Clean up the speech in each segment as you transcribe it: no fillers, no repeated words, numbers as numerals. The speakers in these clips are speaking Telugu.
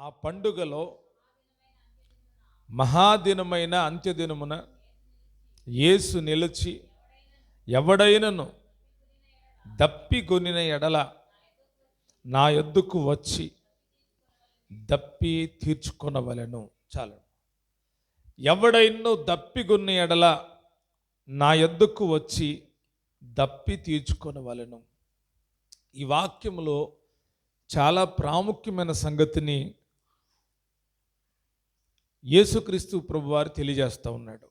ఆ పండుగలో మహాదినమైన అంత్యదినమున యేసు నిలిచి ఎవడైనను దప్పికొనిన ఎడల నా యొద్దకు వచ్చి దప్పి తీర్చుకొనవలెను. చాలు. ఎవడైనను దప్పికొన్న ఎడల నా యొద్దకు వచ్చి దప్పి తీర్చుకొనవలెను. ఈ వాక్యములో చాలా ప్రాముఖ్యమైన సంగతిని యేసుక్రీస్తు ప్రభువారు తెలియజేస్తూ ఉన్నాడు.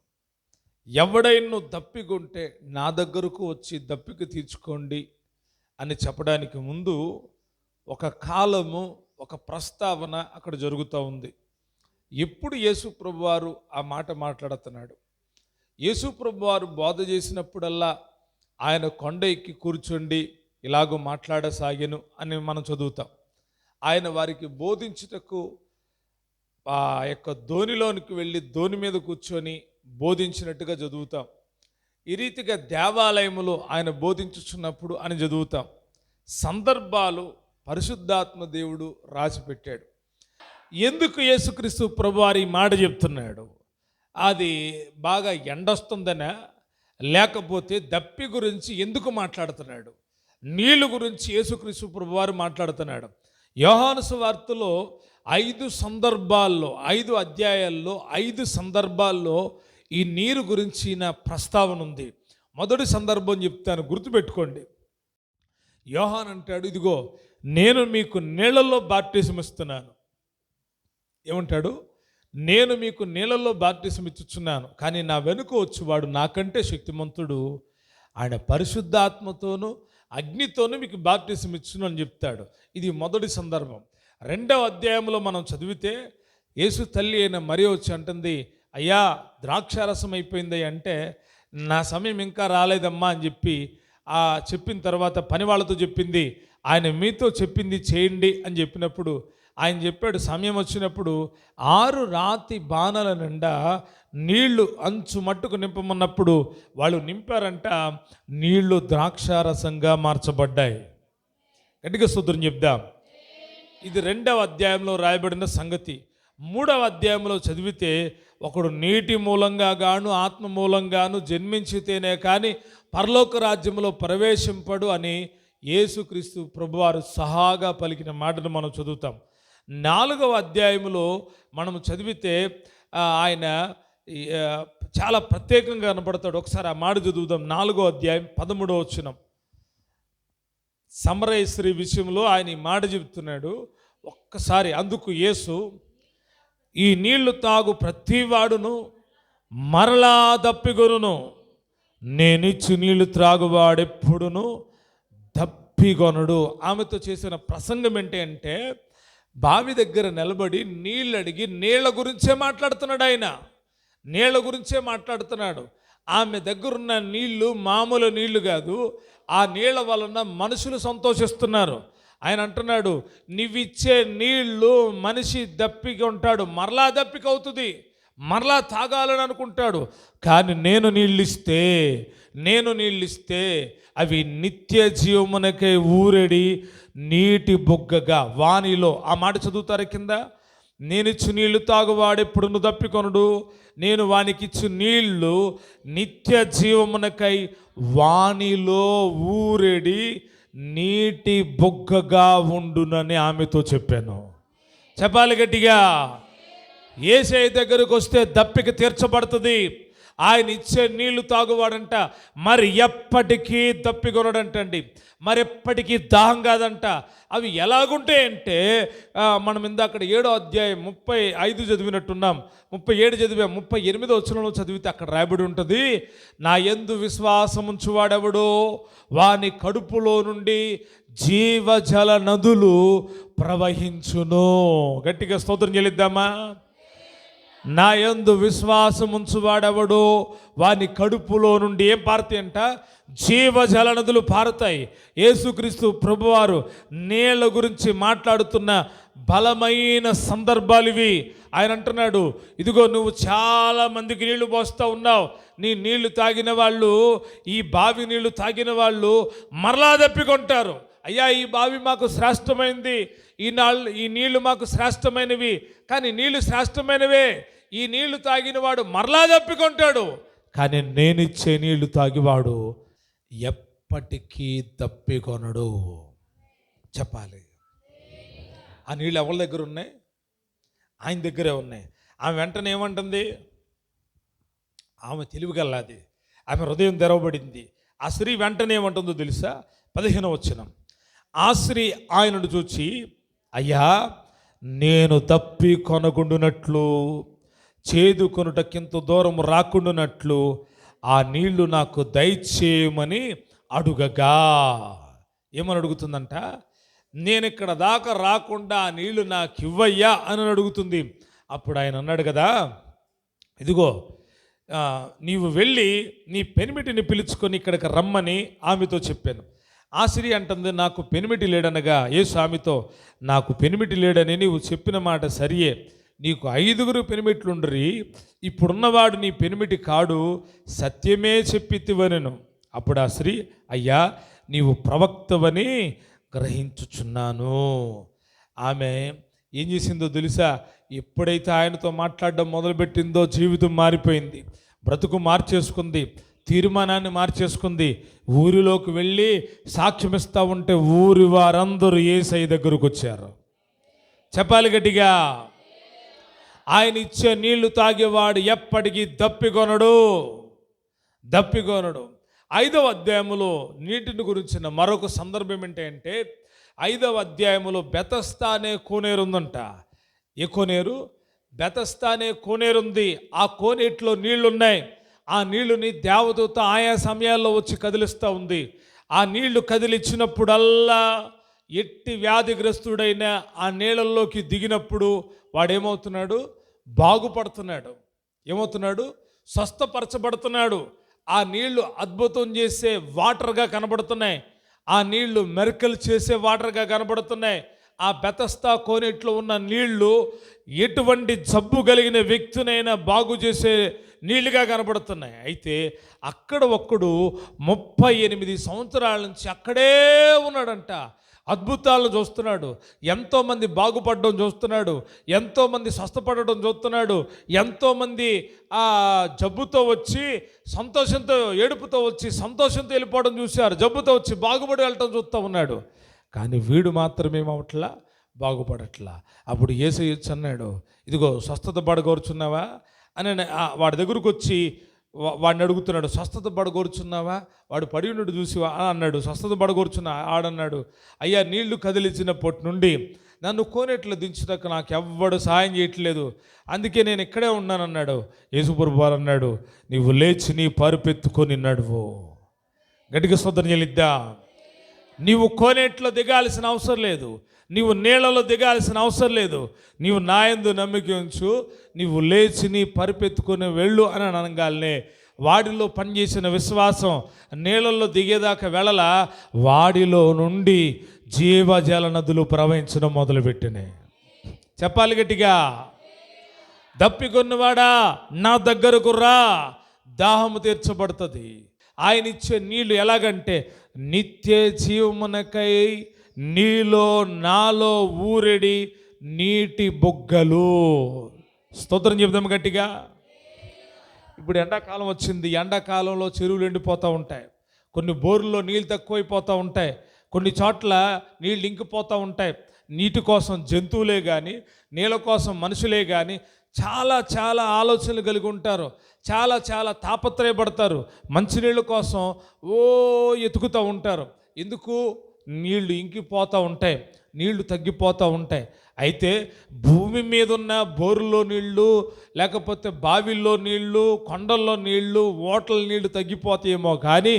ఎవడైనా దప్పికొంటే నా దగ్గరకు వచ్చి దప్పిక తీర్చుకోండి అని చెప్పడానికి ముందు ఒక కాలము, ఒక ప్రస్తావన అక్కడ జరుగుతూ ఉంది. ఎప్పుడు యేసు ప్రభువారు ఆ మాట మాట్లాడుతున్నాడు? యేసు ప్రభువారు బోధ చేసినప్పుడల్లా ఆయన కొండ ఎక్కి కూర్చోండి ఇలాగూ మాట్లాడసాగెను అని మనం చదువుతాం. ఆయన వారికి బోధించుటకు ఆ యొక్క ధోనిలోనికి వెళ్ళి ధోని మీద కూర్చొని బోధించినట్టుగా చదువుతాం. ఈ రీతిగా దేవాలయములో ఆయన బోధించుచున్నప్పుడు అని చదువుతాం. సందర్భాలు పరిశుద్ధాత్మ దేవుడు రాసిపెట్టాడు. ఎందుకు యేసుక్రీస్తు ప్రభువారు ఈ మాట చెప్తున్నాడు? అది బాగా ఎండొస్తుందనా, లేకపోతే దప్పి గురించి ఎందుకు మాట్లాడుతున్నాడు? నీళ్ళు గురించి యేసుక్రీస్తు ప్రభువారు మాట్లాడుతున్నాడు. యోహాను సువార్తలో 5 సందర్భాల్లో, 5 అధ్యాయాల్లో 5 సందర్భాల్లో ఈ నీరు గురించిన ప్రస్తావన ఉంది. మొదటి సందర్భం చెప్తాను, గుర్తుపెట్టుకోండి. యోహాను అంటాడు, ఇదిగో నేను మీకు నీళ్ళల్లో బాప్టిజం ఇస్తున్నాను. ఏమంటాడు? నేను మీకు నీళ్ళల్లో బాప్టిజం ఇచ్చుచున్నాను, కానీ నా వెనుక వచ్చేవాడు నాకంటే శక్తిమంతుడు, ఆయన పరిశుద్ధాత్మతోనూ అగ్నితోనూ మీకు బాప్టిజం ఇచ్చును అని చెప్తాడు. ఇది మొదటి సందర్భం. 2వ అధ్యాయంలో మనం చదివితే యేసు తల్లి అయిన మరియ వచ్చి అంటుంది, అయ్యా ద్రాక్షారసం అయిపోయింది అంటే, నా సమయం ఇంకా రాలేదమ్మా అని చెప్పిన తర్వాత పని వాళ్ళతో చెప్పింది, ఆయన మీతో చెప్పింది చేయండి అని చెప్పినప్పుడు ఆయన చెప్పాడు, సమయం వచ్చినప్పుడు 6 రాతి బాణల నిండా నీళ్లు అంచు మట్టుకు నింపమన్నప్పుడు వాళ్ళు నింపారంట. నీళ్లు ద్రాక్షారసంగా మార్చబడ్డాయి. గట్టిగా స్తోత్రం చెప్దాం. ఇది 2వ అధ్యాయంలో రాయబడిన సంగతి. 3వ అధ్యాయంలో చదివితే, ఒకడు నీటి మూలంగా గాను ఆత్మ మూలంగాను జన్మించితేనే కానీ పరలోక రాజ్యంలో ప్రవేశింపడు అని యేసుక్రీస్తు ప్రభువారు సహాగా పలికిన మాటను మనం చదువుతాం. 4వ అధ్యాయంలో మనం చదివితే ఆయన చాలా ప్రత్యేకంగా కనపడతాడు. ఒకసారి ఆ మాట చదువుదాం. 4వ అధ్యాయం 13వ వచనం. సమరయ స్త్రీ విషయంలో ఆయన ఈ మాట చెబుతున్నాడు. ఒక్కసారి అందుకు యేసు, ఈ నీళ్లు తాగు ప్రతివాడును మరలా దప్పిగొనును, నేనిచ్చు నీళ్లు త్రాగువాడెప్పుడును దప్పిగొనడు. ఆమెతో చేసిన ప్రసంగం ఏంటి అంటే, బావి దగ్గర నిలబడి నీళ్ళు అడిగి నీళ్ల గురించే మాట్లాడుతున్నాడు. ఆయన నీళ్ల గురించే మాట్లాడుతున్నాడు. ఆమె దగ్గరున్న నీళ్లు మామూలు నీళ్లు కాదు. ఆ నీళ్ల వలన మనుషులు సంతోషిస్తున్నారు. ఆయన అంటున్నాడు, నీవిచ్చే నీళ్లు మనిషి దప్పిక ఉంటాడు, మరలా దప్పిక అవుతుంది, మరలా తాగాలని అనుకుంటాడు. కానీ నేను నీళ్ళిస్తే అవి నిత్య జీవమునకై ఊరెడి నీటి బొగ్గగా వానిలో. ఆ మాట చదువుతారు కింద. నేనిచ్చు నీళ్లు తాగువాడెప్పుడును దప్పికొనడు, నేను వానికిచ్చు నీళ్లు నిత్య జీవమునకై వానిలో ఊరెడి నీటి బొగ్గగా ఉండునని ఆమెతో చెప్పాను. చెప్పాలి గట్టిగా. యేసయ్య దగ్గరకు వస్తే దప్పిక తీర్చబడుతుంది. ఆయన ఇచ్చే నీళ్లు తాగువాడంట, మరి ఎప్పటికీ దప్పికొనడంటండి, మరి ఎప్పటికీ దాహం కాదంట. అవి ఎలాగుంటాయంటే, మనం ఇందాక 7వ అధ్యాయం 35 చదివినట్టున్నాం, 37 చదివా, 38వ వచనంలో చదివితే అక్కడ రాయబడి ఉంటుంది, నా యందు విశ్వాసం ఉంచువాడెవడో వాని కడుపులో నుండి జీవజల నదులు ప్రవహించును. గట్టిగా స్తోత్రం చెల్లిద్దామా? నా యందు విశ్వాసం ఉంచువాడెవడో వాని కడుపులో నుండి ఏం పారుతాయి అంట? జీవజల నదులు పారుతాయి. యేసుక్రీస్తు ప్రభువారు నీళ్ళ గురించి మాట్లాడుతున్న బలమైన సందర్భాలు ఇవి. ఆయన అంటున్నాడు, ఇదిగో నువ్వు చాలా మందికి నీళ్లు పోస్తూ ఉన్నావు, నీ నీళ్లు తాగిన వాళ్ళు, ఈ బావి నీళ్లు తాగిన వాళ్ళు మరలా దప్పికొంటారు, అయ్యా ఈ బావి మాకు శ్రేష్టమైనది, ఈ నీళ్లు మాకు శ్రేష్టమైనవి, కానీ నీళ్లు శ్రేష్టమైనవే, ఈ నీళ్లు తాగిన వాడు మరలా దప్పికొంటాడు, కానీ నేనిచ్చే నీళ్లు తాగివాడు ఎప్పటికీ దప్పికొనడు. చెప్పాలి. ఆ నీళ్ళు ఎవరి దగ్గర ఉన్నాయి? ఆయన దగ్గరే ఉన్నాయి. ఆమె వెంటనే ఏమంటుంది? ఆమె తెలివిగలది, ఆమె హృదయం తెరవబడింది. ఆ స్త్రీ వెంటనే ఏమంటుందో తెలుసా? 15వ వచనం. ఆ స్త్రీ ఆయనను చూచి, అయ్యా నేను తప్పి కొనకుండునట్లు, చేదు కొనుటకింత దూరం రాకుండానట్లు ఆ నీళ్లు నాకు దయచేయమని అడుగగా. ఏమని అడుగుతుందంట? నేను ఇక్కడ దాకా రాకుండా ఆ నీళ్లు నాకు ఇవ్వయ్యా అని అడుగుతుంది. అప్పుడు ఆయన అన్నాడు కదా, ఇదిగో నీవు వెళ్ళి నీ పెనిమిటిని పిలుచుకొని ఇక్కడికి రమ్మని ఆమెతో చెప్పాను. ఆ స్త్రీ అంటుంది, నాకు పెనిమిటి లేడనగా యేసు ఆమెతో, నాకు పెనిమిటి లేడని నీవు చెప్పిన మాట సరియే, నీకు 5 పెనిమిట్లుండ్రి, ఇప్పుడున్నవాడు నీ పెనిమిటి కాడు, సత్యమే చెప్పితివనెను. అప్పుడు ఆ స్త్రీ, అయ్యా నీవు ప్రవక్తవని గ్రహించుచున్నాను. ఆమె ఏం చేసిందో తెలుసా? ఎప్పుడైతే ఆయనతో మాట్లాడడం మొదలుపెట్టిందో జీవితం మారిపోయింది, బ్రతుకు మార్చేసుకుంది, తీర్మానాన్ని మార్చేసుకుంది. ఊరిలోకి వెళ్ళి సాక్ష్యం ఇస్తూ ఉంటే ఊరి వారందరూ యేసయ్య దగ్గరకు వచ్చారు. చెప్పాలి గట్టిగా. ఆయన ఇచ్చే నీళ్లు తాగేవాడు ఎప్పటికీ దప్పికొనడు. 5వ అధ్యాయములో నీటిని గురించిన మరొక సందర్భం ఏంటంటే, 5వ అధ్యాయములో బెతస్దా అనే కోనేరు ఉందంట. ఏ కోనేరు? బెతస్దా అనే కోనేరు ఉంది. ఆ కోనేటిలో నీళ్లున్నాయి. ఆ నీళ్లుని దేవదూత ఆయా సమయాల్లో వచ్చి కదిలిస్తూ ఉంది. ఆ నీళ్లు కదిలిచ్చినప్పుడల్లా ఎట్టి వ్యాధిగ్రస్తుడైన ఆ నీళ్ళల్లోకి దిగినప్పుడు వాడేమవుతున్నాడు? బాగుపడుతున్నాడు. ఏమవుతున్నాడు? స్వస్థపరచబడుతున్నాడు. ఆ నీళ్లు అద్భుతం చేసే వాటర్గా కనబడుతున్నాయి. ఆ నీళ్లు మెరకలు చేసే వాటర్గా కనబడుతున్నాయి. ఆ బెతస్దా కోనేట్లో ఉన్న నీళ్లు ఎటువంటి జబ్బు కలిగిన వ్యక్తినైనా బాగు చేసే నీళ్లుగా కనబడుతున్నాయి. అయితే అక్కడ ఒక్కడు 38 సంవత్సరాల నుంచి అక్కడే ఉన్నాడంట. అద్భుతాలను చూస్తున్నాడు, ఎంతోమంది బాగుపడడం చూస్తున్నాడు, ఎంతోమంది స్వస్థపడడం చూస్తున్నాడు, ఎంతోమంది ఆ జబ్బుతో వచ్చి సంతోషంతో, ఏడుపుతో వచ్చి సంతోషంతో వెళ్ళిపోవడం చూశారు, జబ్బుతో వచ్చి బాగుపడి వెళ్ళటం చూస్తూ ఉన్నాడు. కానీ వీడు మాత్రమేమవట్లా, బాగుపడట్లా. అప్పుడు యేసయ్య అన్నాడు, ఇదిగో స్వస్థత పడగోరుచున్నావా అని వాడి దగ్గరకు వచ్చి వాడిని అడుగుతున్నాడు, స్వస్థత పడగోరుచున్నావా? వాడు పడి ఉన్నాడు చూసి అన్నాడు, స్వస్థత పడగోరుచున్నా. ఆడన్నాడు, అయ్యా నీళ్లు కదిలించినప్పటి నుండి నన్ను కోనేట్లో దించుటకు నాకు ఎవ్వడు సాయం చేయట్లేదు, అందుకే నేను ఇక్కడే ఉన్నానన్నాడు. యేసుప్రభువు అన్నాడు, నీవు లేచి నీ పరుపెత్తుకొని నడువు. గట్టిగా స్తోత్రం చెల్లిద్దా. నీవు కోనేట్లో దిగాల్సిన అవసరం లేదు, నీవు నీళ్ళలో దిగాల్సిన అవసరం లేదు. నీవు నా యందు నమ్మిక ఉంచు, నీవు లేచి నీ పరిపెత్తుకొని వెళ్ళు అని అనగానే వాడిలో పనిచేసిన విశ్వాసం నీళ్ళల్లో దిగేదాకా వెళ్ళల, వాడిలో నుండి జీవజల నదులు ప్రవహించడం మొదలుపెట్టినాయి. చెప్పాలి గట్టిగా. దప్పికొన్నవాడా నా దగ్గరకు రా, దాహము తీర్చబడుతుంది. ఆయన ఇచ్చే నీళ్లు ఎలాగంటే నిత్య జీవమునకై నీలో నాలో ఊరెడి నీటి బొగ్గలు. స్తోత్రం చెప్దాం గట్టిగా. ఇప్పుడు ఎండాకాలం వచ్చింది. ఎండాకాలంలో చెరువులు ఎండిపోతూ ఉంటాయి, కొన్ని బోర్లలో నీళ్ళు తక్కువైపోతూ ఉంటాయి, కొన్ని చోట్ల నీళ్ళు ఇంకిపోతూ ఉంటాయి. నీటి కోసం జంతువులే కానీ, నీళ్ళ కోసం మనుషులే కానీ చాలా చాలా ఆలోచనలు కలిగి ఉంటారు, చాలా చాలా తాపత్రయపడతారు. మంచినీళ్ళ కోసం ఎతుకుతూ ఉంటారు. ఎందుకు? నీళ్లు ఇంకిపోతూ ఉంటాయి, నీళ్లు తగ్గిపోతూ ఉంటాయి. అయితే భూమి మీద ఉన్న బోరులో నీళ్లు, లేకపోతే బావిల్లో నీళ్లు, కొండల్లో నీళ్లు, ఓటల నీళ్లు తగ్గిపోతాయేమో కానీ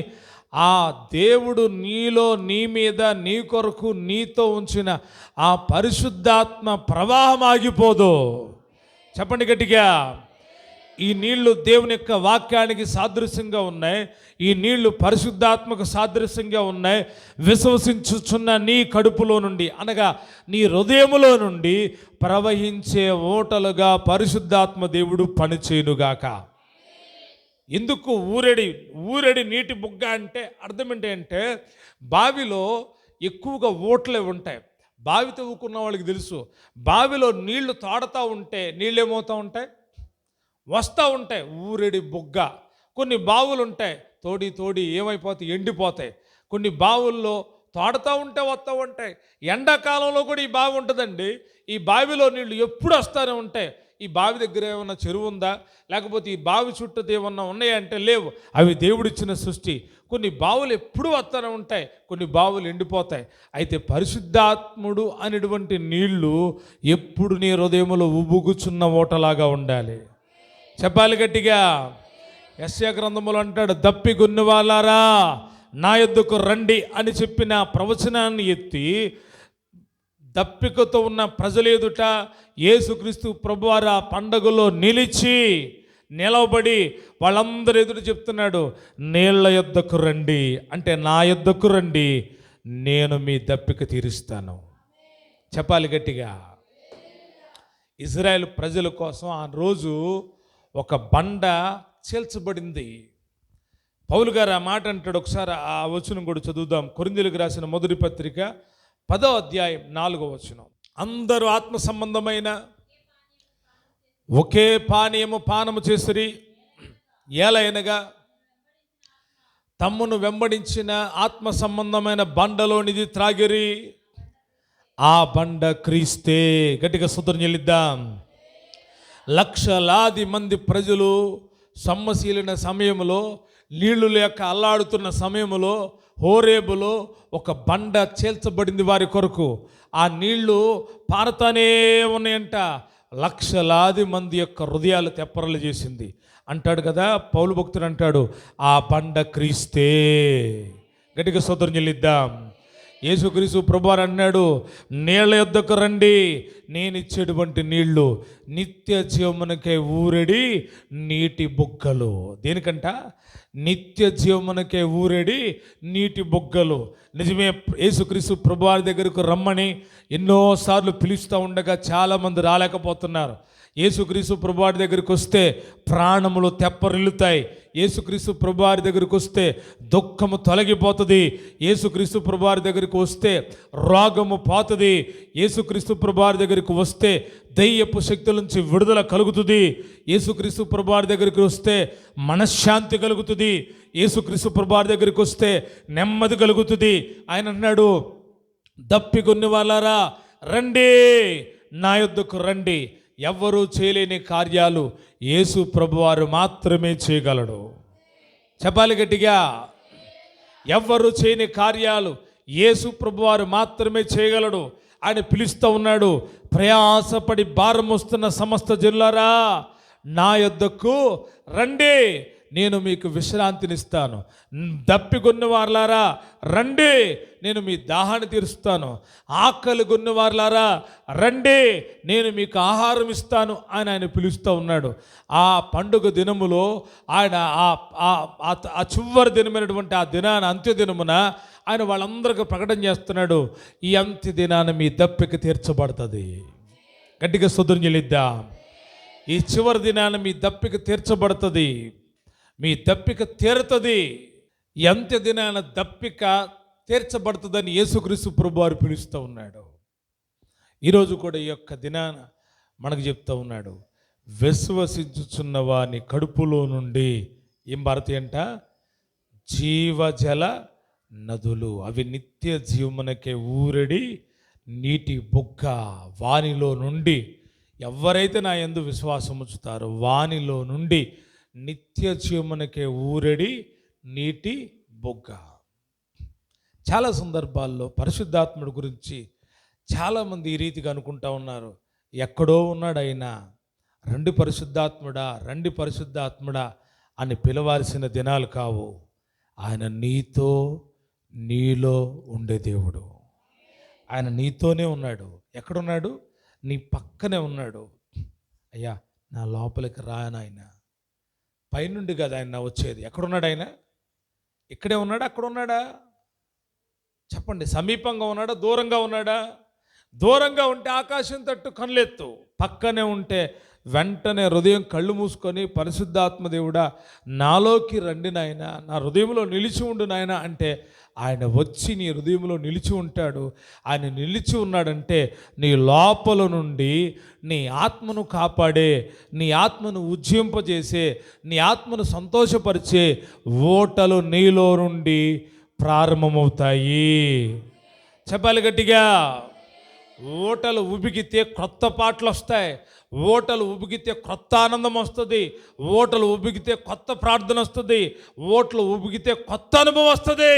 ఆ దేవుడు నీలో, నీ మీద, నీ కొరకు నీతో ఉంచిన ఆ పరిశుద్ధాత్మ ప్రవాహం ఆగిపోదు. చెప్పండి గట్టిగా. ఈ నీళ్లు దేవుని యొక్క వాక్యానికి సాదృశ్యంగా ఉన్నాయి, ఈ నీళ్లు పరిశుద్ధాత్మకు సాదృశ్యంగా ఉన్నాయి. విశ్వసించుచున్న నీ కడుపులో నుండి, అనగా నీ హృదయములో నుండి ప్రవహించే ఓటలుగా పరిశుద్ధాత్మ దేవుడు పనిచేయునుగాక. ఎందుకు ఊరెడి నీటి బుగ్గ అంటే అర్థం ఏంటంటే, బావిలో ఎక్కువగా ఓట్లే ఉంటాయి. బావి తవ్వుకున్న వాళ్ళకి తెలుసు, బావిలో నీళ్లు తోడుతూ ఉంటే నీళ్ళు ఏమవుతూ ఉంటాయి, వస్తూ ఉంటాయి ఊరెడి బొగ్గ. కొన్ని బావులు ఉంటాయి తోడి తోడి ఏమైపోతాయి, ఎండిపోతాయి. కొన్ని బావుల్లో తోడుతూ ఉంటే వస్తూ ఉంటాయి. ఎండాకాలంలో కూడా ఈ బావి ఉంటుందండి. ఈ బావిలో నీళ్లు ఎప్పుడు వస్తూనే ఉంటాయి. ఈ బావి దగ్గర ఏమన్నా చెరువు ఉందా, లేకపోతే ఈ బావి చుట్టూ ఏమన్నా ఉన్నాయంటే లేవు. అవి దేవుడిచ్చిన సృష్టి. కొన్ని బావులు ఎప్పుడు వస్తూనే ఉంటాయి, కొన్ని బావులు ఎండిపోతాయి. అయితే పరిశుద్ధాత్ముడు అనేటువంటి నీళ్లు ఎప్పుడు నీ హృదయంలో ఉబుగుచున్న ఓటలాగా ఉండాలి. చెప్పాలి గట్టిగా. యెషయా గ్రంథములో అంటాడు, దప్పిగొన్న వాళ్ళారా నా యొద్దకు రండి అని చెప్పిన ప్రవచనాన్ని ఎత్తి దప్పికతో ఉన్న ప్రజల ఎదుట యేసుక్రీస్తు ప్రభువారు ఆ పండగలో నిలవబడి వాళ్ళందరి ఎదుట చెప్తున్నాడు, నీళ్ల యొద్దకు రండి అంటే నా యొద్దకు రండి, నేను మీ దప్పిక తీరుస్తాను. చెప్పాలి గట్టిగా. ఇజ్రాయెల్ ప్రజల కోసం ఆ రోజు ఒక బండ చీల్చబడింది. పౌలు గారు ఆ మాట అంటాడు. ఒకసారి ఆ వచనం కూడా చదువుదాం. కొరింథీయులకు రాసిన మొదటి పత్రిక 10వ అధ్యాయం 4వ వచనం. అందరూ ఆత్మ సంబంధమైన ఒకే పానము చేసిరి, ఏలయనగా తమ్మును వెంబడించిన ఆత్మ సంబంధమైన బండలోనిది త్రాగిరి, ఆ బండ క్రీస్తే. గట్టిగా స్తోత్రం చెల్లిద్దాం. లక్షలాది మంది ప్రజలు సొమ్మశీలిన సమయంలో, నీళ్లు లేక అల్లాడుతున్న సమయంలో హోరేబులో ఒక బండ చేల్చబడింది వారి కొరకు. ఆ నీళ్లు పారతానే ఉన్నాయంట. లక్షలాది మంది యొక్క హృదయాలు తెప్పరలు చేసింది. అంటాడు కదా పౌలు భక్తుడు, అంటాడు ఆ బండ క్రీస్తే. గట్టిగా స్తోత్రం చెల్లిద్దాం. యేసుక్రీస్తు ప్రభువారు అన్నాడు, నీళ్ల యొద్దకు రండి, నేను ఇచ్చేటువంటి నీళ్లు నిత్య జీవమునకే ఊరెడి నీటి బుగ్గలు. దేనికంట? నిత్య జీవమునకే ఊరెడి నీటి బుగ్గలు. నిజమే, యేసుక్రీస్తు ప్రభువారి దగ్గరకు రమ్మని ఎన్నోసార్లు పిలుస్తూ ఉండగా చాలామంది రాలేకపోతున్నారు. యేసుక్రీస్తు ప్రభువారి దగ్గరికి వస్తే ప్రాణములు తెప్పరిల్లుతాయి. యేసుక్రీస్తు ప్రభువారి దగ్గరికి వస్తే దుఃఖము తొలగిపోతుంది. యేసుక్రీస్తు ప్రభువారి దగ్గరికి వస్తే రోగము పోతుంది. యేసుక్రీస్తు ప్రభువారి దగ్గరికి వస్తే దయ్యపు శక్తుల నుంచి విడుదల కలుగుతుంది. యేసుక్రీస్తు ప్రభువారి దగ్గరికి వస్తే మనశ్శాంతి కలుగుతుంది. యేసుక్రీస్తు ప్రభువారి దగ్గరికి వస్తే నెమ్మది కలుగుతుంది. ఆయన అన్నాడు, దప్పిగొన్న వాళ్ళారా రండి, నా యొద్దకు రండి. ఎవ్వరూ చేయలేని కార్యాలు యేసు ప్రభువారు మాత్రమే చేయగలడు. చెప్పాలి గట్టిగా. ఎవ్వరూ చేయని కార్యాలు యేసు ప్రభువారు మాత్రమే చేయగలడు. ఆయన పిలుస్తూ ఉన్నాడు, ప్రయాసపడి భారం వస్తున్న సమస్త జనులారా నా యొద్దకు రండి, నేను మీకు విశ్రాంతినిస్తాను. దప్పిగొన్న వారులారా రండి, నేను మీ దాహాన్ని తీరుస్తాను. ఆకలి గొన్న వారులారా రండి, నేను మీకు ఆహారం ఇస్తాను అని ఆయన పిలుస్తూ ఉన్నాడు. ఆ పండుగ దినములో ఆయన ఆ చివరి దినమైనటువంటి ఆ దినాన, అంత్య దినమున ఆయన వాళ్ళందరికీ ప్రకటన చేస్తున్నాడు, ఈ అంత్య దినాన మీ దప్పిక తీర్చబడుతుంది. గట్టిగా స్తోత్రం చెల్లిద్దాం. ఈ చివరి దినాన మీ దప్పిక తీర్చబడుతుంది, మీ దప్పిక తీరుతుంది. ఈ అంత్య దినాన దప్పిక తీర్చబడుతుందని యేసుక్రీస్తు ప్రభువారు పిలుస్తూ ఉన్నాడు. ఈరోజు కూడా ఈ యొక్క దినాన మనకు చెప్తూ ఉన్నాడు, విశ్వసించుచున్న వాని కడుపులో నుండి ఏం భారతి అంట? జీవజల నదులు, అవి నిత్య జీవమునకే ఊరడి నీటి బుగ్గ. వానిలో నుండి ఎవరైతే నా యందు విశ్వాసం ఉంచుతారో వానిలో నుండి నిత్య జీవమునకే ఊరడి నీటి బుగ్గ. చాలా సందర్భాల్లో పరిశుద్ధాత్ముడి గురించి చాలామంది ఈ రీతిగా అనుకుంటా ఉన్నారు, ఎక్కడో ఉన్నాడు ఆయన, రండి పరిశుద్ధాత్ముడా, రండి పరిశుద్ధాత్ముడా అని పిలవాల్సిన దినాలు కావు. ఆయన నీతో నీలో ఉండే దేవుడు. ఆయన నీతోనే ఉన్నాడు. ఎక్కడున్నాడు? నీ పక్కనే ఉన్నాడు. అయ్యా నా లోపలికి రాయనాయన. పైనుండి కదా ఆయన వచ్చేది. ఎక్కడున్నాడు ఆయన? ఇక్కడే ఉన్నాడా, అక్కడ ఉన్నాడా? చెప్పండి. సమీపంగా ఉన్నాడా, దూరంగా ఉన్నాడా? దూరంగా ఉంటే ఆకాశం తట్టు కనులెత్తు, పక్కనే ఉంటే వెంటనే హృదయం కళ్ళు మూసుకొని పరిశుద్ధాత్మ దేవుడా నాలోకి రండి నాయన, నా హృదయంలో నిలిచి ఉండు నాయన అంటే ఆయన వచ్చి నీ హృదయంలో నిలిచి ఉంటాడు. ఆయన నిలిచి ఉన్నాడంటే నీ లోపల నుండి నీ ఆత్మను కాపాడే, నీ ఆత్మను ఉజ్జింపజేసే, నీ ఆత్మను సంతోషపరిచే ఓటలు నీలో నుండి ప్రారంభమవుతాయి. చెప్పాలి గట్టిగా. ఓటలు ఉబికితే కొత్త పాటలు వస్తాయి. ఓటలు ఉబికితే కొత్త ఆనందం వస్తుంది. ఓటలు ఉబికితే కొత్త ప్రార్థన వస్తుంది. ఓటలు ఉబికితే కొత్త అనుభవం వస్తుంది.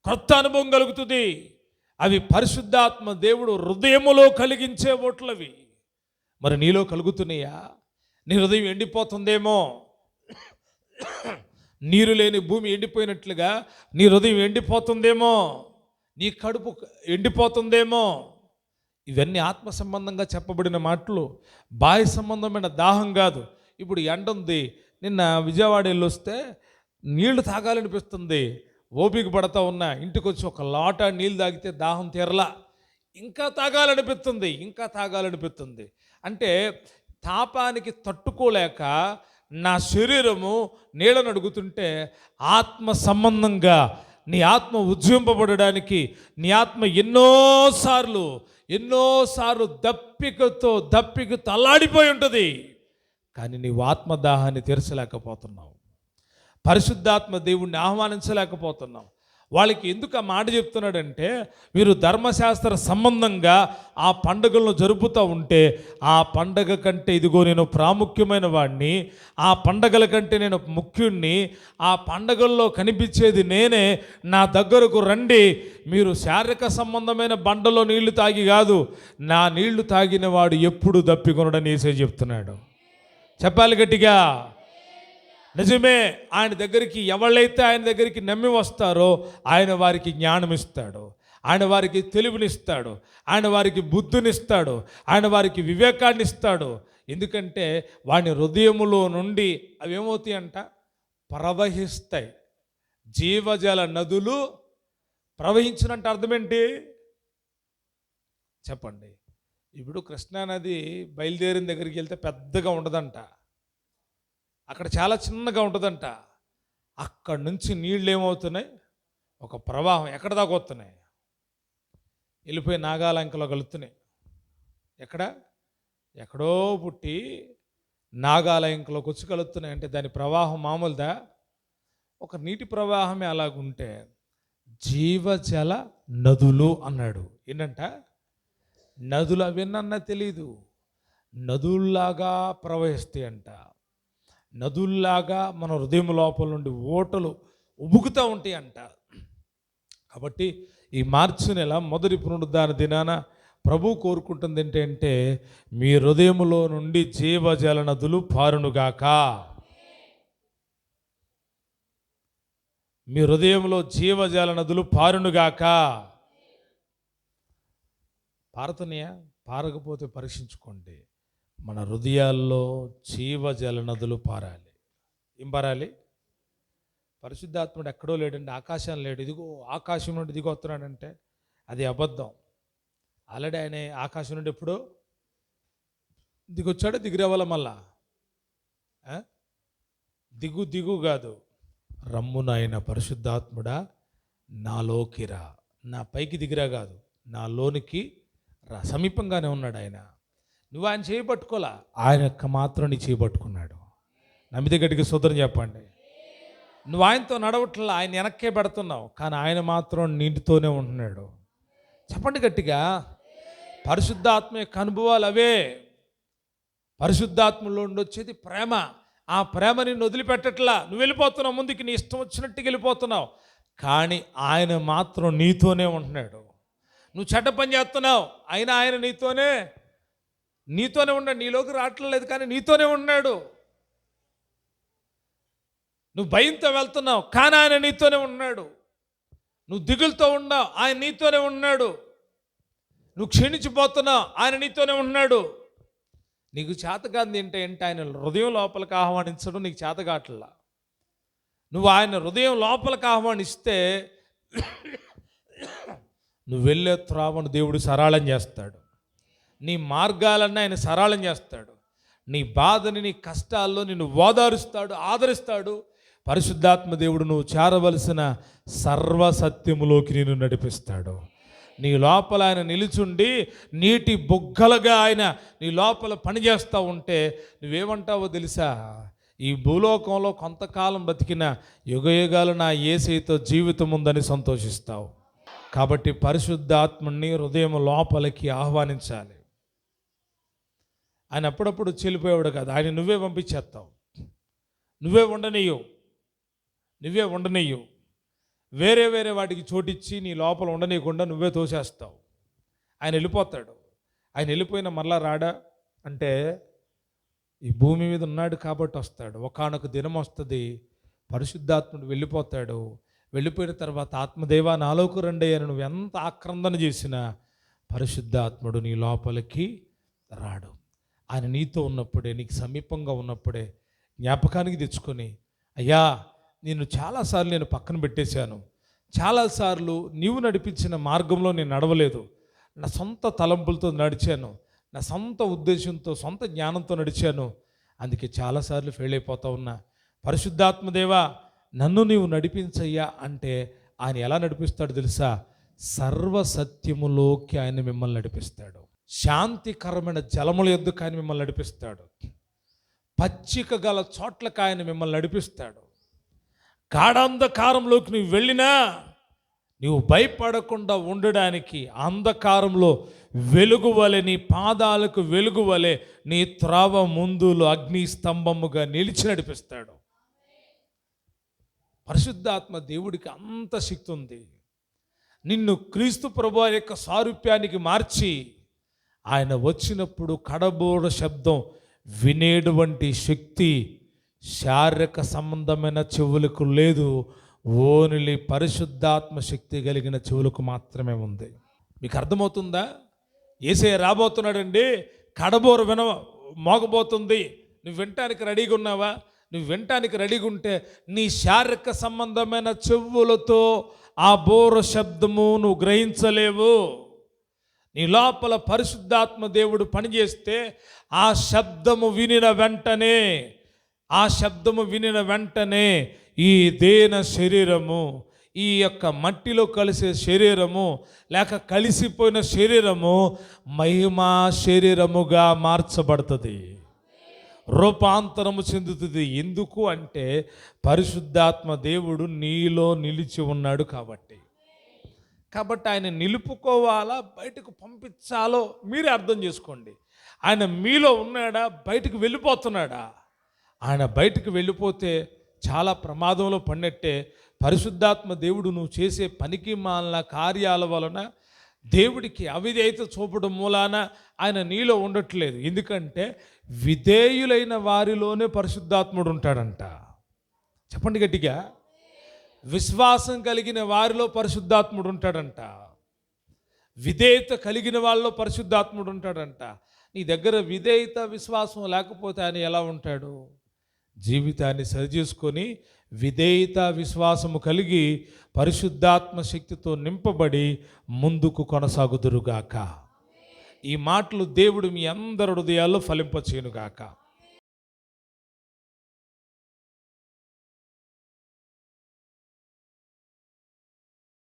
కొత్త అనుభవం కలుగుతుంది. అవి పరిశుద్ధాత్మ దేవుడు హృదయములో కలిగించే ఓట్లవి. మరి నీలో కలుగుతున్నాయా? నీ హృదయం ఎండిపోతుందేమో. నీరు లేని భూమి ఎండిపోయినట్లుగా నీ హృదయం ఎండిపోతుందేమో. నీ కడుపు ఎండిపోతుందేమో. ఇవన్నీ ఆత్మ సంబంధంగా చెప్పబడిన మాటలు, బాహ్య సంబంధమైన దాహం కాదు. ఇప్పుడు ఎండ ఉంది. నిన్న విజయవాడ వెళ్ళి వస్తే నీళ్లు తాగాలనిపిస్తుంది. ఓపిక పడతా ఉన్నా. ఇంటికి వచ్చి ఒక లోట నీళ్ళు తాగితే దాహం తీరలా. ఇంకా తాగాలనిపిస్తుంది. అంటే తాపానికి తట్టుకోలేక నా శరీరము నీళ్ళను అడుగుతుంటే ఆత్మ సంబంధంగా నీ ఆత్మ ఉజ్జింపబడడానికి నీ ఆత్మ ఎన్నోసార్లు దప్పికతో అల్లాడిపోయి ఉంటుంది. కానీ నీవు ఆత్మదాహాన్ని తీర్చలేకపోతున్నావు. పరిశుద్ధాత్మ దేవుణ్ణి ఆహ్వానించలేకపోతున్నావు. వాళ్ళకి ఎందుకు ఆ మాట చెప్తున్నాడంటే, వీరు ధర్మశాస్త్ర సంబంధంగా ఆ పండుగలను జరుపుతూ ఉంటే, ఆ పండగ కంటే ఇదిగో నేను ప్రాముఖ్యమైన వాడిని, ఆ పండగల కంటే నేను ముఖ్యుణ్ణి, ఆ పండగల్లో కనిపించేది నేనే, నా దగ్గరకు రండి. మీరు శారీరక సంబంధమైన బండలో నీళ్లు తాగి కాదు, నా నీళ్లు తాగిన వాడు ఎప్పుడు దప్పికొనడని యేసే చెప్తున్నాడు. చెప్పాలి గట్టిగా. నిజమే. ఆయన దగ్గరికి ఎవళ్ళైతే ఆయన దగ్గరికి నమ్మి వస్తారో ఆయన వారికి జ్ఞానం ఇస్తాడు, ఆయన వారికి తెలివినిస్తాడు, ఆయన వారికి బుద్ధినిస్తాడు, ఆయన వారికి వివేకాన్ని ఇస్తాడు. ఎందుకంటే వాని హృదయములో నుండి అవి ఏమవుతాయి అంట? ప్రవహిస్తాయి. జీవజల నదులు ప్రవహించినంటే అర్థం ఏంటి చెప్పండి. ఇప్పుడు కృష్ణానది బయలుదేరిన దగ్గరికి వెళ్తే పెద్దగా ఉండదంట, అక్కడ చాలా చిన్నగా ఉంటుందంట. అక్కడి నుంచి నీళ్ళు ఏమవుతున్నాయి? ఒక ప్రవాహం ఎక్కడ దాకా వస్తున్నాయి? వెళ్ళిపోయి నాగాలంకలో కలుస్తున్నాయి. ఎక్కడో పుట్టి నాగాలంకలోకి వచ్చి కలుస్తున్నాయి. అంటే దాని ప్రవాహం మామూలుదా? ఒక నీటి ప్రవాహమే అలాగుంటే జీవజల నదులు అన్నాడు. ఏంటంట? నదులు అవన్నీ తెలీదు. నదుల్లాగా ప్రవహిస్తాయి అంట. నదుల్లాగా మన హృదయం లోపల నుండి ఓటలు ఉబుకుతూ ఉంటాయి అంట. కాబట్టి ఈ మార్చి నెల మొదటి పునరుద్ధాన దినాన ప్రభు కోరుకుంటుంది ఏంటంటే, మీ హృదయములో నుండి జీవజల నదులు పారునుగాక. మీ హృదయంలో జీవజల నదులు పారునుగాక. పారుతున్నాయా? పారకపోతే పరీక్షించుకోండి. మన హృదయాల్లో జీవజల నదులు పారాలి. ఏం పారాలి? పరిశుద్ధాత్ముడు ఎక్కడో లేడండి, ఆకాశం లేడు. ఇదిగో ఆకాశం నుండి దిగి వస్తున్నాడంటే అది అబద్ధం. ఆల్రెడీ ఆయన ఆకాశం నుండి ఎప్పుడో దిగొచ్చాడు. దిగిరేవాళ్ళ మళ్ళా దిగు కాదు, రమ్మునైన పరిశుద్ధాత్ముడా నాలోకి రా. నా పైకి దిగిరా కాదు, నా లోనికి రా. సమీపంగానే ఉన్నాడు ఆయన. నువ్వు ఆయన చేయబట్టుకోలా, ఆయన యొక్క మాత్రం నీ చేయబట్టుకున్నాడు. నమ్మితే గట్టిగా స్తోత్రం చెప్పండి. నువ్వు ఆయనతో నడవట్లా, ఆయన వెనక్కే పెడుతున్నావు, కానీ ఆయన మాత్రం నీటితోనే ఉంటున్నాడు. చెప్పండి గట్టిగా. పరిశుద్ధాత్మ యొక్క అనుభవాలు అవే. పరిశుద్ధాత్మలో ఉండి వచ్చేది ప్రేమ. ఆ ప్రేమ నిన్ను వదిలిపెట్టట్లా. నువ్వు వెళ్ళిపోతున్నావు ముందుకి, నీ ఇష్టం వచ్చినట్టుగా వెళ్ళిపోతున్నావు, కానీ ఆయన మాత్రం నీతోనే ఉంటున్నాడు. నువ్వు చెడ్డ పని చేస్తున్నావు, అయినా ఆయన నీతోనే ఉన్నాడు. నీలోకి రావట్లేదు, కానీ నీతోనే ఉన్నాడు. నువ్వు భయంతో వెళ్తున్నావు, కానీ ఆయన నీతోనే ఉన్నాడు. నువ్వు దిగులుతో ఉన్నావు, ఆయన నీతోనే ఉన్నాడు. నువ్వు క్షీణించిపోతున్నావు, ఆయన నీతోనే ఉన్నాడు. నీకు చేతకాంది ఏంటంటే ఆయన హృదయం లోపలికి ఆహ్వానించడం నీకు చేత కావట్లా. నువ్వు ఆయన హృదయం లోపలికి ఆహ్వానిస్తే నువ్వు వెళ్ళే త్రోవను దేవుడు సరళం చేస్తాడు. నీ మార్గాలన్నీ ఆయన సరళం చేస్తాడు. నీ బాధని, నీ కష్టాల్లో నిన్ను ఓదారుస్తాడు, ఆదరిస్తాడు. పరిశుద్ధాత్మ దేవుడు నువ్వు చేరవలసిన సర్వసత్యములోకి నేను నడిపిస్తాడు. నీ లోపల ఆయన నిలుచుండి నీటి బుగ్గలుగా ఆయన నీ లోపల పనిచేస్తూ ఉంటే నువ్వేమంటావో తెలుసా? ఈ భూలోకంలో కొంతకాలం బతికిన యుగయుగాలు నా యేసయ్యతో జీవితం ఉందని సంతోషిస్తావు. కాబట్టి పరిశుద్ధాత్మని హృదయం లోపలికి ఆహ్వానించాలి. ఆయన అప్పుడప్పుడు చెల్లిపోయాడు కదా, ఆయన నువ్వే పంపించేస్తావు, నువ్వే ఉండనీయు. వేరే వేరే వాటికి చోటిచ్చి నీ లోపల ఉండనీయకుండా నువ్వే తోసేస్తావు. ఆయన వెళ్ళిపోతాడు. ఆయన వెళ్ళిపోయిన మరలా రాడా అంటే ఈ భూమి మీద ఉన్నాడు కాబట్టి వస్తాడు. ఒకానొక దినం వస్తుంది, పరిశుద్ధాత్ముడు వెళ్ళిపోతాడు. వెళ్ళిపోయిన తర్వాత ఆత్మదేవా నాలోకి రండి అని నువ్వు ఎంత ఆక్రందన చేసినా పరిశుద్ధాత్ముడు నీ లోపలికి రాడు. ఆయన నీతో ఉన్నప్పుడే, నీకు సమీపంగా ఉన్నప్పుడే జ్ఞాపకానికి తెచ్చుకొని, అయ్యా నేను చాలాసార్లు నేను పక్కన పెట్టేశాను, చాలాసార్లు నీవు నడిపించిన మార్గంలో నేను నడవలేదు, నా సొంత తలంపులతో నడిచాను, నా సొంత ఉద్దేశంతో సొంత జ్ఞానంతో నడిచాను, అందుకే చాలాసార్లు ఫెయిల్ అయిపోతా ఉన్నా. పరిశుద్ధాత్మదేవా నన్ను నీవు నడిపించయ్యా అంటే ఆయన ఎలా నడిపిస్తాడు తెలుసా? సర్వసత్యములోకి ఆయన మిమ్మల్ని నడిపిస్తాడు. శాంతికరమైన జలముల యొద్దకు ఆయన మిమ్మల్ని నడిపిస్తాడు. పచ్చిక గల చోట్లకు ఆయన మిమ్మల్ని నడిపిస్తాడు. గాఢాంధకారంలోకి నువ్వు వెళ్ళినా నీవు భయపడకుండా ఉండడానికి అంధకారంలో వెలుగు వలె, నీ పాదాలకు వెలుగు వలె నీ త్రావ ముందులో అగ్ని స్తంభముగా నిలిచి నడిపిస్తాడు. పరిశుద్ధాత్మ దేవుడికి అంత శక్తి ఉంది. నిన్ను క్రీస్తు ప్రభువు యొక్క సారూప్యానికి మార్చి ఆయన వచ్చినప్పుడు కడబోర శబ్దం వినేటువంటి శక్తి శారీరక సంబంధమైన చెవులకు లేదు. ఓన్లీ పరిశుద్ధాత్మ శక్తి కలిగిన చెవులకు మాత్రమే ఉంది. మీకు అర్థమవుతుందా? యేసయ్య రాబోతున్నాడండి, కడబోర మోగబోతుంది. నువ్వు వినటానికి రెడీగా ఉన్నావా? నువ్వు వినటానికి రెడీగా ఉంటే నీ శారీరక సంబంధమైన చెవులతో ఆ బోర శబ్దము నువ్వు గ్రహించలేవు. నీ లోపల పరిశుద్ధాత్మ దేవుడు పనిచేస్తే ఆ శబ్దము వినిన వెంటనే ఈ దేన శరీరము, ఈ యొక్క మట్టిలో కలిసే శరీరము లేక కలిసిపోయిన శరీరము మహిమా శరీరముగా మార్చబడుతుంది, రూపాంతరము చెందుతుంది. ఎందుకు అంటే పరిశుద్ధాత్మ దేవుడు నీలో నిలిచి ఉన్నాడు కాబట్టి. ఆయన నిలుపుకోవాలా బయటకు పంపించాలో మీరే అర్థం చేసుకోండి. ఆయన మీలో ఉన్నాడా, బయటకు వెళ్ళిపోతున్నాడా? ఆయన బయటకు వెళ్ళిపోతే చాలా ప్రమాదంలో పడినట్టే. పరిశుద్ధాత్మ దేవుడు నువ్వు చేసే పనికి మాలిన కార్యాల వలన దేవుడికి అవిధేయత చూపడం మూలాన ఆయన నీలో ఉండట్లేదు. ఎందుకంటే విధేయులైన వారిలోనే పరిశుద్ధాత్ముడు ఉంటాడంట. చెప్పండి గట్టిగా. విశ్వాసం కలిగిన వారిలో పరిశుద్ధాత్ముడు ఉంటాడంట. విధేయత కలిగిన వాళ్ళలో పరిశుద్ధాత్ముడు ఉంటాడంట. నీ దగ్గర విధేయత విశ్వాసం లేకపోతే ఆయన ఎలా ఉంటాడు? జీవితాన్ని సరిచేసుకొని విధేయత విశ్వాసము కలిగి పరిశుద్ధాత్మ శక్తితో నింపబడి ముందుకు కొనసాగుదురుగాక. ఈ మాటలు దేవుడు మీ అందరి హృదయాల్లో ఫలింపచేయునుగాక.